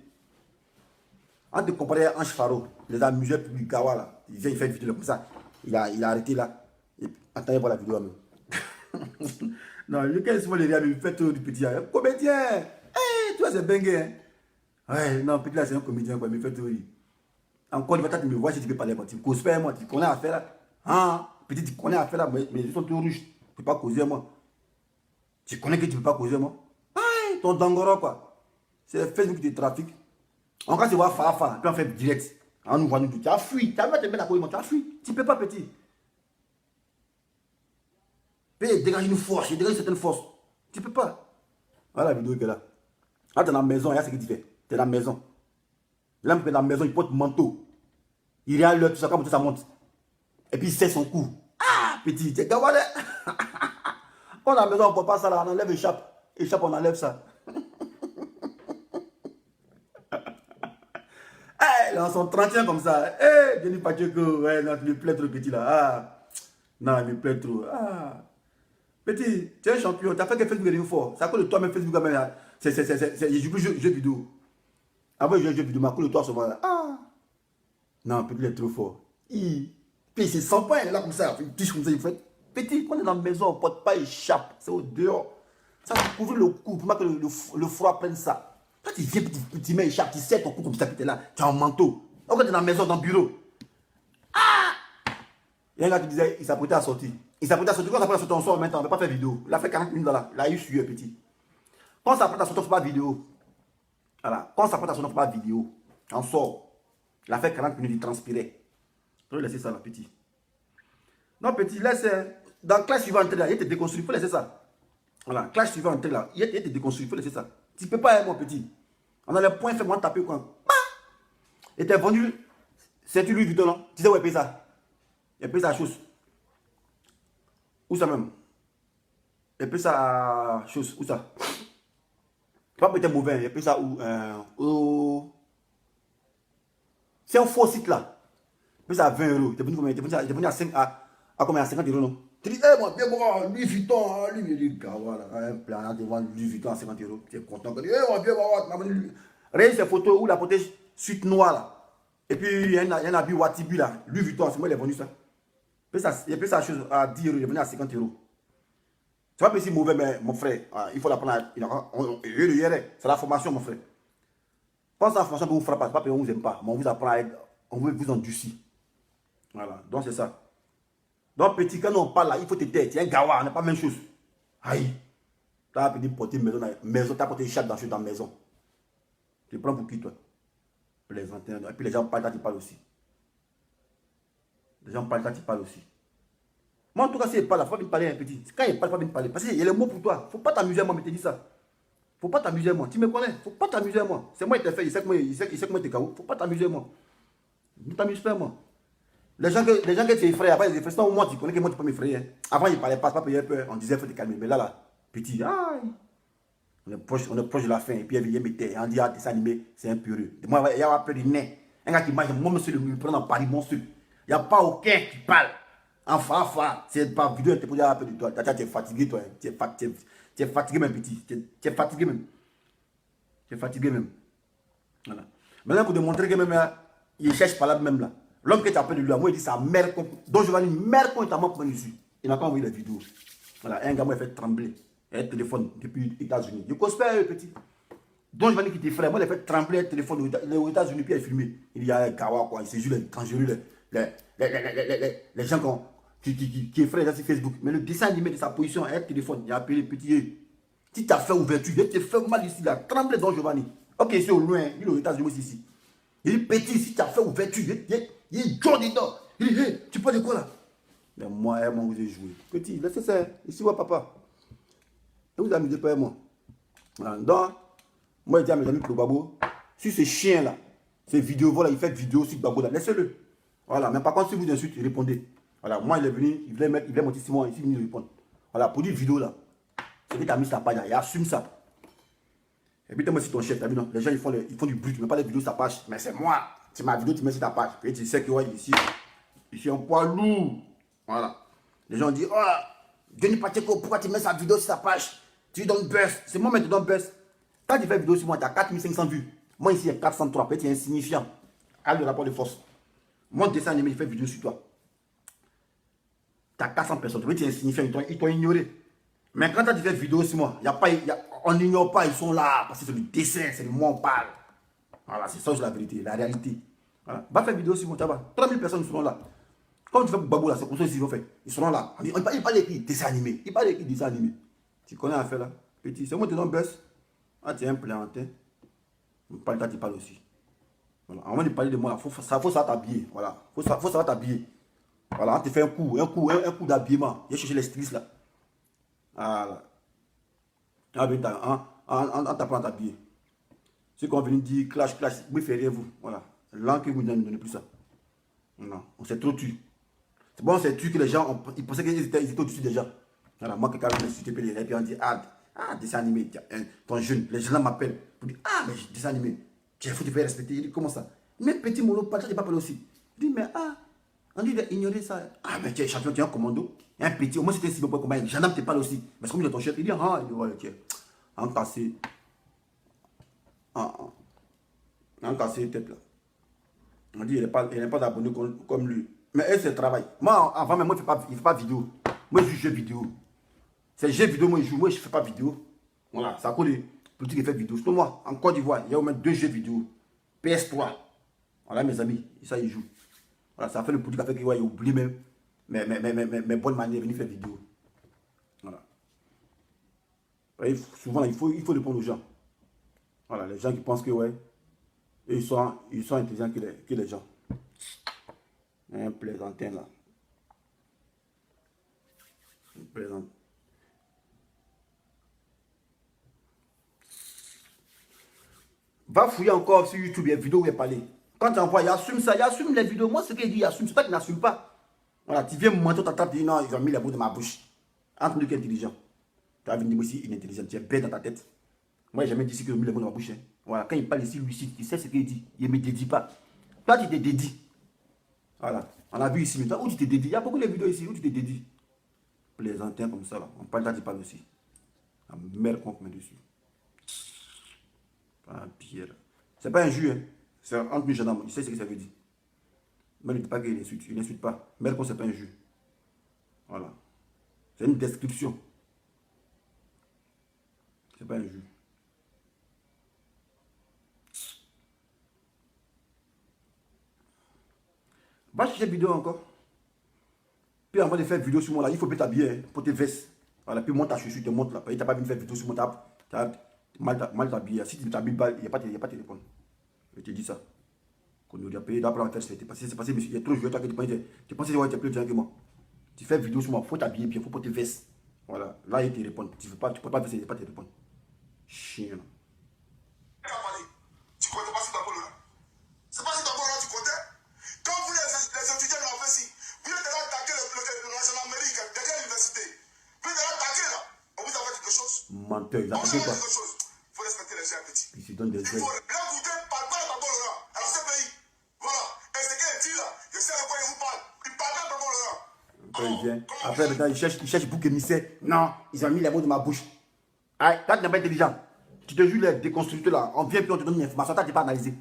On te comparait à Ange Faro, les amuseurs publics, Gawa, là. Il vient, il fait une vidéo comme ça. Il a arrêté là. Et, attendez, voir la vidéo, même. Non, lequel souvent les gars, il fait tout du petit. Comédien! Hey, toi, c'est bengue, hein? Ouais, non, petit là, c'est un comédien, quoi, mais il fait tout. Encore, il va tu me vois si tu peux parler, tu me causes pas, moi, tu connais affaire là. Hein? Petit, tu connais affaire là, mais ils sont tous riches. Tu ne peux pas causer, moi. Tu connais que tu ne peux pas causer, moi. Hey, ton dangoro, quoi. C'est Facebook qui te trafique. On va se voir Fafa, puis on fait direct. On nous voit nous tout. Tu as fui, tu as te mettre à côté, tu as fui. Tu ne peux pas, petit. Il dégage une force, il dégage une certaine force. Tu ne peux pas. Voilà la vidéo qui est là. Là, tu es dans la maison, il y a ce que tu fais. Tu es dans la maison. Là, tu es dans la maison, il porte manteau. Il regarde l'heure, tout ça, comme ça monte. Et puis il sait son cou. Ah, petit, tu es gawadé. On est dans la maison, on ne peut pas ça là, on enlève échappe. Échappe, on enlève ça. dans son 31 comme ça. Eh, Denis Pacheco, ouais, non, tu me plais trop petit là. Ah, non, il me plaît trop. Ah, petit, tu es un champion, tu as fait que Facebook est devenu fort. C'est à cause de toi-même, Facebook, je joue plus jeux vidéo. Avant, je jouais jeux vidéo, mais à cause de toi, souvent là. Ah, non, petit, il est trop fort. Puis c'est 100 points, il est là comme ça, il touche comme ça, il fait. Petit, quand on est dans la maison, on ne porte pas échappe, c'est au dehors. Ça couvre le cou pour que le froid prenne ça. Quand tu viens, tu mets échappe, tu serres ton cou comme ça, tu es là, tu as un manteau. Quand tu es dans la maison, dans le bureau, il y a un gars qui disait, il s'apprêtait à sortir. Il s'apprêtait à sortir, quand il s'apprête à sortir, on sort maintenant, on ne va pas faire vidéo. Il a fait 40 minutes là, il a eu sueur, petit. Quand on s'apprête à sortir, on ne fait pas vidéo. Voilà, quand on s'apprête à sortir, on ne fait pas vidéo. On sort. Il a fait 40 minutes, il transpirait. Je vais laisser ça là, petit. Non, petit, laisse. Dans classe suivante, là, il te déconstruit, il faut laisser ça. Voilà, classe suivante, là, il te déconstruit, il faut laisser ça. Tu ne peux pas, mon petit. On a les points, fais-moi taper quoi. Et t'es vendu, c'est tu lui du non? Tu sais où il paye ça? Il paye ça à chose. Où ça même? Il paye ça à chose, où ça? Pas peut-être mauvais, il paye ça où? C'est un faux site là. Il paye ça à 20 euros. T'es venu combien? T'es venu à combien? À 50 euros, non? Tu dis, eh, moi, bien, moi, Louis Vuitton, lui, il dit, voilà, un plan de vendre Louis Vuitton à 50 euros. Tu es content. Tu dis, eh, moi, bien, moi, regarde ces photos où la protège suite noire là. Et puis, il y a un habit Watibu là. Louis Vuitton, c'est moi, il est venu ça. Il paye ça à 10 euros, il est venu à 50 euros. Tu vas pas si mauvais, mais mon frère, il faut l'apprendre. C'est la formation, mon frère. Quand c'est la formation que vous frappez, c'est pas parce qu'on ne vous aime pas, mais on vous apprend à être, on veut vous endurcir. Voilà, donc c'est ça. Donc, petit, quand on parle là, il faut te taire. Tu es un gawa, on n'est pas la même chose. Aïe. Tu as appris porter maison, tu as porté chaque dans la maison. Tu prends pour qui, toi? Plaisantin. Et puis les gens parlent, tu parles aussi. Les gens parlent, tu parles aussi. Moi, en tout cas, s'il parle, il faut pas me parler un petit. Quand il parle, il faut pas me parler. Parce qu'il y a les mots pour toi. Il ne faut pas t'amuser à moi, mais te dis ça. Il ne faut pas t'amuser à moi. Tu me connais? Il ne faut pas t'amuser à moi. C'est moi qui t'ai fait. Il sait comment t'es KO. Il ne faut pas t'amuser à moi. Ne t'amuse pas à moi. Les gens que tu effraies, après les effraient, sinon au moins tu connais que moi tu peux m'effrayer. Hein. Avant, il ne parlait pas, c'est pas payer peur. On disait, il faut te calmer. Mais là, petit, aïe. On est proche de la fin. Et puis, il vient me on dit, ah, dessin animé, c'est un pureux. Moi, il y a un peu de nez. Un gars qui mange, moi, monsieur, le prend en Paris, mon seul. Il n'y a pas aucun qui parle. Enfin, c'est pas vidéo, tu peux dire un peu de toi. Tu es fatigué, toi. Tu es fatigué, même, petit. Tu es fatigué, même. Tu es fatigué, même. Voilà. Maintenant, pour te montrer que même, il cherche pas là, même là. L'homme que tu appelles de lui, moi, il dit sa mère, donc je vais dire, mère, quand il t'a montré dessus. Il n'a pas envoyé la vidéo. Voilà, un gars, moi, il fait trembler. Un téléphone depuis les États-Unis. Je conspire, petit. Donc je vais dire qu'il était frère. Moi, il a fait trembler un téléphone aux États-Unis, puis il a filmé. Il y a un gawa, quoi. Il s'est juste dangereux, les gens qui est frère sur Facebook. Mais le dessin animé de sa position, un téléphone, il a appelé petit. Si tu as fait ouverture, il te fait mal ici, là. Tremblé dans Giovanni. Ok, c'est au loin, il est aux États-Unis ici. Il dit, petit, si tu as fait ouverture, il est jaune dedans. Il dit, hey, tu parles de quoi là? Mais moi, vous ai joué. Petit, laissez ça. Ici, ouais, papa. Et vous amusez pas, moi. Donc, moi, je dis à mes amis pour le Babo, sur ce chien-là, ces vidéos, voilà, il fait vidéo sur Babo là, laissez-le. Voilà, mais par contre, si vous insultez, répondez. Voilà, moi, il est venu, il voulait monter Simon, ici, il vient répondre. Voilà, pour dire vidéo là, c'est que tu as mis sa page là, il assume ça. Et puis, tu moi, c'est ton chef, t'as vu, non? Les gens, ils font du bruit, tu ne mets pas les vidéos sur ta page. Mais c'est moi, c'est ma vidéo, tu mets sur ta page. Et tu sais que, ouais, ici, je suis un poids lourd. Voilà. Les gens disent, oh, Denis Pacheco, pourquoi tu mets sa vidéo sur ta page? Tu donnes buzz. C'est moi, mais tu donnes buzz. Quand tu fais vidéo sur moi, tu as 4500 vues. Moi, ici, il y a 403. Peut-être c'est insignifiant. Avec le rapport de force. Mon dessin animé, il fait vidéo sur toi. Tu as 400 personnes. Tu es insignifiant. Ils t'ont ignoré. Mais quand tu fais vidéo sur moi, on n'ignore pas. Ils sont là. Parce que c'est le dessin. C'est le moi, on parle. Voilà, c'est ça, c'est la vérité. La réalité. Voilà. Va faire vidéo sur moi. Tu vois. 3000 personnes seront là. Comme tu fais pour Babou là, c'est comme ça qu'ils vont faire. Ils seront là. Ils parlent écrit dessin animé. Ils parlent écrit dessin animé. Tu connais l'affaire là. Petit. C'est moi qui te donne buzz. Ah, tu es un plantain. Parle, tu parles aussi. Voilà. Avant de parler de moi, il faut savoir t'habiller. Voilà. Faut savoir t'habiller. Voilà, on te fait un coup d'habillement. J'ai cherché les stylistes là. Voilà. On t'apprend à t'habiller. Ceux qui ont venu dire clash, vous ne faites rien vous. Voilà. L'an que vous ne donnez plus ça. Non, on s'est trop tué. C'est bon, on s'est tué que les gens, ils pensaient qu'ils étaient au-dessus déjà. Voilà, moi, quelqu'un me suit, et puis on dit, dessin animé, ton jeune, les gens m'appellent pour dire, mais dessin animé, tu es fou, tu fais respecter. Il dit, comment ça? Même petit monopole, ça j'ai pas parlé aussi. Je dis, mais on dit d'ignorer ça. Ah, mais tu es champion, tu es un commando. Un petit, au moins c'était si bon combat. Un gendarme te parle aussi. Mais c'est comme il est ton chef, il dit, il dit, voilà, tiens, en cassé. En cassé tête là. On dit, il n'est pas abonné comme lui. Mais c'est le travail. Moi, avant, mais moi, il ne fait pas vidéo. Moi, je joue jeu vidéo. C'est jeu vidéo, moi, je joue. Moi, je ne fais pas vidéo. Voilà, c'est à cause de politique qui fait vidéo. Sinon, moi, en Côte d'Ivoire, il y a au moins 2 jeux vidéo. PS3. Voilà, mes amis, ça, ils jouent. Voilà, ça fait le politique qui fait qu'il oublie même mes bonnes manières de venir faire vidéo. Voilà. Et souvent, il faut répondre aux gens. Voilà, les gens qui pensent que, ouais, ils sont intelligents que les gens. Un plaisantin là. Un plaisantin. Va fouiller encore sur YouTube, il y a une vidéo où il est parlé. Quand tu envoies, il assume ça, il assume les vidéos. Moi, ce qu'il dit, il assume. C'est pas qu'il n'assume pas. Voilà, tu viens me mentir, tu t'attends, non, ils ont mis les mots de ma bouche. Entre nous qui est intelligent. Tu vas venir dire aussi intelligent, tu es bête dans ta tête. Moi, j'ai jamais dit ici qu'ils ont mis les mots de ma bouche. Hein. Voilà, quand il parle ici, lucide, il sait ce qu'il dit. Il ne me dédie pas. Toi, tu te dédies. Voilà, on a vu ici, mais toi, où tu te dédies. Il y a beaucoup de vidéos ici où tu te dédies. Plaisantin comme ça, là. On parle, là, tu parles aussi. La merde qu'on met dessus. Ah, Pierre. C'est pas un jus, hein. C'est entre nous, gendarmes. Il sait ce que ça veut dire. Mais ne dit pas qu'il insulte. Il n'insulte pas. Merde qu'on c'est pas un jus. Voilà. C'est une description. C'est pas un jus. Va chercher vidéo encore. Puis avant de faire vidéo sur moi là, il faut bien t'habiller hein, pour tes vestes. Voilà, puis monte ta chaussure, te monte là. Tu n'as pas vu faire vidéo sur moi, tu as mal t'habillé. Si tu ne t'habilles pas, il n'y a pas de téléphone. Je te dis ça. Qu'on aurait payé d'après en fait, c'est passé, mais il y a trop de joueurs qui tu penses que tu es plus bien que moi. Tu fais vidéo sur moi, il faut t'habiller bien, il faut porter veste. Voilà, là il te répond. Tu ne peux pas veste, il n'y a pas de répondre. Chien. Tu ne comptais pas sur ta polo là. C'est pas sur ta polo là, tu comptais. Quand vous les étudiants l'ont fait ici, vous êtes allé attaquer le National Amérique derrière l'université. Vous êtes allé attaquer là. On vous a fait quelque chose. Menteur, il a attaqué quoi. Il faut respecter les gens petits. Il se donne des ailes. Là, vous ne parlez pas de ta polo là. Alors ce pays. Voilà. Et ce qu'il dit là, je sais de quoi il vous parle. Il parle pas de ta polo là. Quand il vient. Après, maintenant, il cherche bouc émissaire. Non, ils ont mis les mots de ma bouche. Ah, toi, tu n'es pas intelligent. Tu te joues les déconstructeurs là. On vient puis on te donne une information. Toi, tu n'es pas analysé.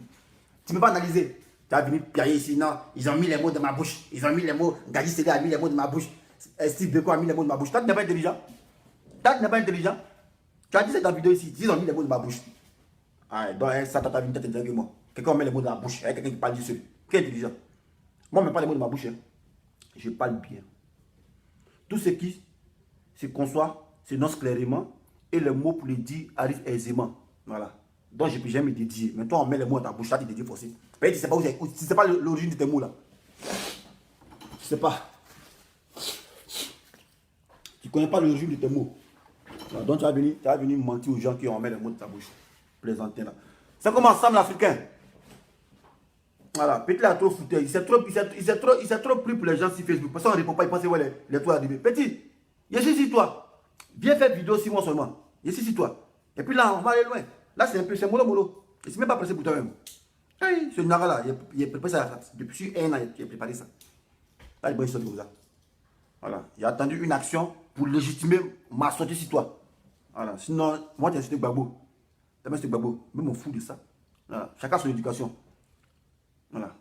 Tu ne peux pas analyser. Tu as venu piailler ici. Non, ils ont mis les mots de ma bouche. Ils ont mis les mots. Gadi Séga a mis les mots de ma bouche. Steve Beko a mis les mots de ma bouche. Toi, tu n'es pas intelligent. Toi, tu n'es pas intelligent. Tu as dit ça dans la vidéo ici. Ils ont mis les mots de ma bouche. Ah, donc, ça, tu as vu, tu as dit que moi. Quelqu'un met les mots de la bouche. Quelqu'un qui parle du seul. Qui est intelligent. Moi, je ne mets pas les mots de ma bouche. Hein. Je parle bien. Tout ce qui se conçoit s'énonce clairement et les mots pour les dire arrivent aisément. Voilà. Donc, je ne peux jamais dédier. Mais toi, on met les mots dans ta bouche, là, tu dédies forcé. Tu ne sais pas, pas l'origine de tes mots là. Tu ne sais pas. Tu ne connais pas l'origine de tes mots. Voilà. Donc, tu vas venir mentir aux gens qui ont mis les mots dans ta bouche. Plaisanter là. C'est comme ensemble africain. Voilà, petit là trop foutu, il s'est trop pris pour les gens sur Facebook. Parce qu'on ne répond pas, il pense ouais, les toits arrivés. Petit, je suis ici toi. Viens faire vidéo 6 mois seulement. Je suis ici toi. Et puis là, on va aller loin. Là, c'est un peu, c'est mollo. Et c'est même pas pressé pour toi-même. Hey, ce Nara là, il a préparé ça depuis 1 an, il a préparé ça. Là, il va sortir comme ça. Voilà, il a attendu une action pour légitimer ma sortie sur toi. Voilà, sinon, moi, tu es sur Gbagbo. Tu es sur Gbagbo, même on fout de ça. Voilà, chacun son éducation. Voilà.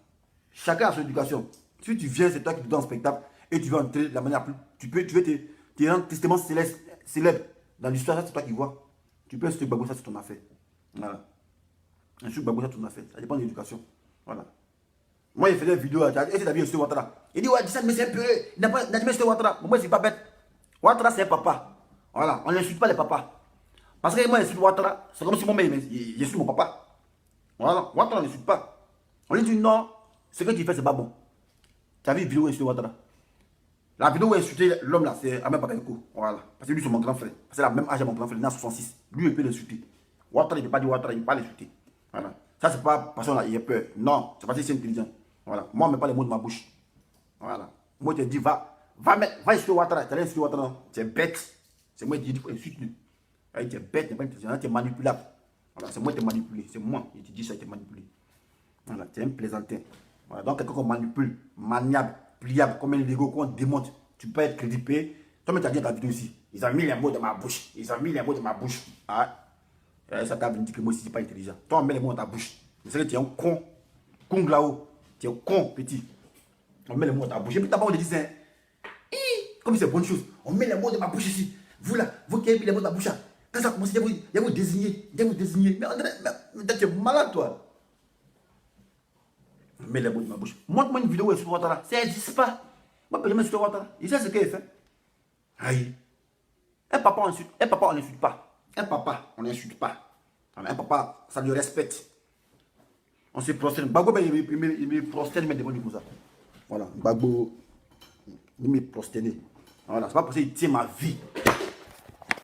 Chacun a son éducation. Si tu viens, c'est toi qui te donnes un spectacle et tu veux entrer de la manière plus. Tu veux te rendre testament célèbre dans l'histoire, c'est toi qui vois. Tu peux insulter Gbagbo, ça c'est ton affaire. Voilà. Insulter Gbagbo, ça c'est ton affaire. Ça dépend de l'éducation. Voilà. Moi, il faisait une vidéo, et c'est David Insulter Ouattara. Il dit, ouais, dis ça, mais c'est un peu. Il n'a pas jamais insulté Ouattara. Moi, c'est pas bête. Ouattara, c'est un papa. Voilà. On n'insulte pas les papas. Parce que moi, j'insulte Ouattara. C'est comme si mon mère, j'insulte mon papa. Voilà. Ouattara, on n'insulte pas. On lui dit non, ce que tu fais, c'est pas bon. Tu as vu une vidéo où insulter Ouattara. La vidéo où insulter l'homme là, c'est Ahmed Bakayoko. Voilà. Parce que lui, c'est mon grand frère. C'est la même âge à mon grand frère, il est en 66. Lui, il peut l'insulter. Ouattara, il ne peut pas dire Ouattara, il ne peut pas l'insulter. Voilà. Ça, c'est pas parce qu'il a peur. Non, c'est parce qu'il est intelligent. Voilà. Moi, je ne mets pas les mots de ma bouche. Voilà. Moi, je te dis, va insulter Ouattara. Tu as insulter Ouattara. Tu es bête. C'est moi qui dis, insulte-lui. Tu es bête, tu es pas intelligent, tu es manipulable. Voilà. C'est moi qui t'ai manipulé. C'est moi qui te dis ça, tu es manipulé. Voilà, tu es un plaisantin. Voilà, donc quelqu'un qu'on manipule, maniable, pliable, comme un Lego qu'on démonte. Tu peux être crédible. Toi-même, tu as dit dans ta vidéo aussi. Ils ont mis les mots dans ma bouche. Ils ont mis les mots dans ma bouche. Ah, ça t'a dit que moi aussi, je ne suis pas intelligent. Toi, on met les mots dans ta bouche. Je sais que tu es un con. Kung là-haut. Tu es un con, petit. On met les mots dans ta bouche. Et puis, d'abord, on te dit, comme c'est bonne chose. On met les mots dans ma bouche ici. Vous là, vous qui avez mis les mots dans ma bouche. Quand ça commence, il y a vous désigner. Il y a vous désigner. Mais tu es malade, toi. On met les mots dans ma bouche. Montre-moi une vidéo où elle est sur Ouattara. Ça n'existe pas. Moi, je me suis sur Ouattara. Il sait ce qu'elle fait. Aïe. Un papa, on n'insulte pas. Un papa, on n'insulte pas. Un papa, ça le respecte. On se prosterne. Bagbo, il me prosterne, mais devant lui comme ça. Voilà. Bagbo, il me prosterne. Voilà. C'est pas pour ça qu'il tient ma vie.